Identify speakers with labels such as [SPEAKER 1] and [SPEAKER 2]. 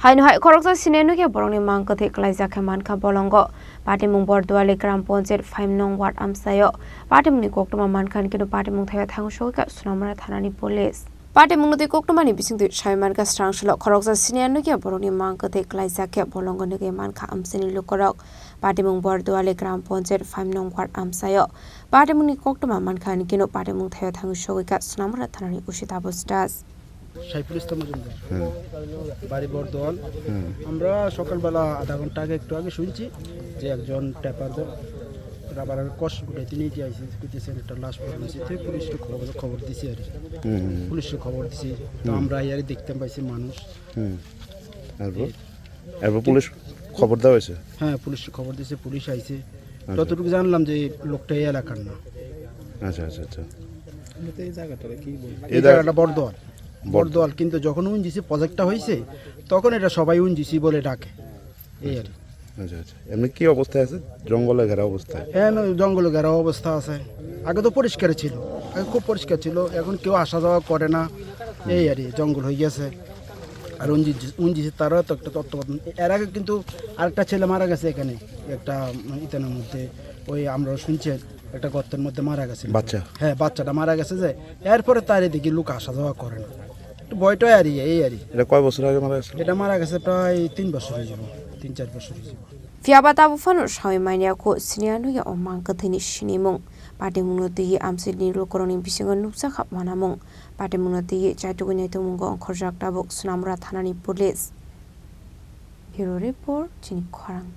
[SPEAKER 1] Haino Khoroksa Siniya Nukya Borokni Mangkwthwi Kwlaijakhe Mankha Bolongo Patimung Bardowali Gram Panchayat 5 nong ward Amchaio Patimungni Koktwma Mankha Patimung Thaio Thangwi Sogwikha Sonamura Thanani police Patimungni Koktwmani bisingti Saimanka Srangsalo Khoroksa Siniya Nukya Borokni Mangkwthwi Kwlaijakhe Bolongo Nukya Mankha Amchaini Lukorok Patimung Bardowali Gram Panchayat 5 nong ward Amchaio Patimungni Koktwma Mankha Patimung Thaio Thangwi Sogwikha Sonamura Thanani usita bostas
[SPEAKER 2] বাড়ি বর্দওয়াল আমরা সকালবেলা আধা ঘন্টা আগে একটু আগে শুনছি যে একজন ট্যাপার রাবারের কষ উঠাইতে নিয়ে যাইছে কইতেছেন একটা লাশ পড়েছে তো পুলিশকে খবর দিছি আর পুলিশকে খবর দিছি তো আমরা ইয়ার দেখতে পাইছি মানুষ
[SPEAKER 3] আর পুলিশ খবর দেওয়া হয়েছে
[SPEAKER 2] হ্যাঁ পুলিশকে খবর দিয়েছে পুলিশ আইছে যতটুকু জানলাম যে লোকটা এই এলাকার না
[SPEAKER 3] আচ্ছা আচ্ছা আচ্ছা
[SPEAKER 2] এই জায়গাটা কি বলবো এই জায়গাটা বর্দওয়াল কিন্তু যখন উনজিসি প্রজেক্টটা হয়েছে তখন এটা সবাই উনজিসি বলে ডাকে এই আর
[SPEAKER 3] আচ্ছা আচ্ছা এমনি কি অবস্থায় আছে জঙ্গলে ঘেরা অবস্থায়
[SPEAKER 2] হ্যাঁ জঙ্গলে ঘেরা অবস্থা আছে আগে তো পরিষ্কার ছিল আগে খুব পরিষ্কার ছিল এখন কেউ আসা যাওয়া করে না এই আর জঙ্গল হয়ে গেছে আর উনজিসি তারও তো একটা তত্ত্বাবধান এর আগে কিন্তু আরেকটা ছেলে মারা গেছে এখানে একটা ইতানের মধ্যে ওই আমরা শুনছি একটা গর্তের মধ্যে মারা গেছে
[SPEAKER 3] বাচ্চা
[SPEAKER 2] হ্যাঁ বাচ্চাটা মারা গেছে যে এরপরে তার এদিকে লোক আসা যাওয়া করে না বয়টাই আর এই আর
[SPEAKER 3] এটা কয় বছর আগে মারা গেছে
[SPEAKER 2] এটা মারা গেছে প্রায় 3 বছর হয়ে যাবে 3-4 বছর হয়ে যাবে
[SPEAKER 1] Fiabata bufano shawi mania ko Siniya Nukya Mangkwthwi Sinimung Patimungni Amchaini Lukorokni bisingo nuksa khapmanamung Patimungni chaitugni tumungo Khorang Sonamura Thanani police Bureau report Chini Khorang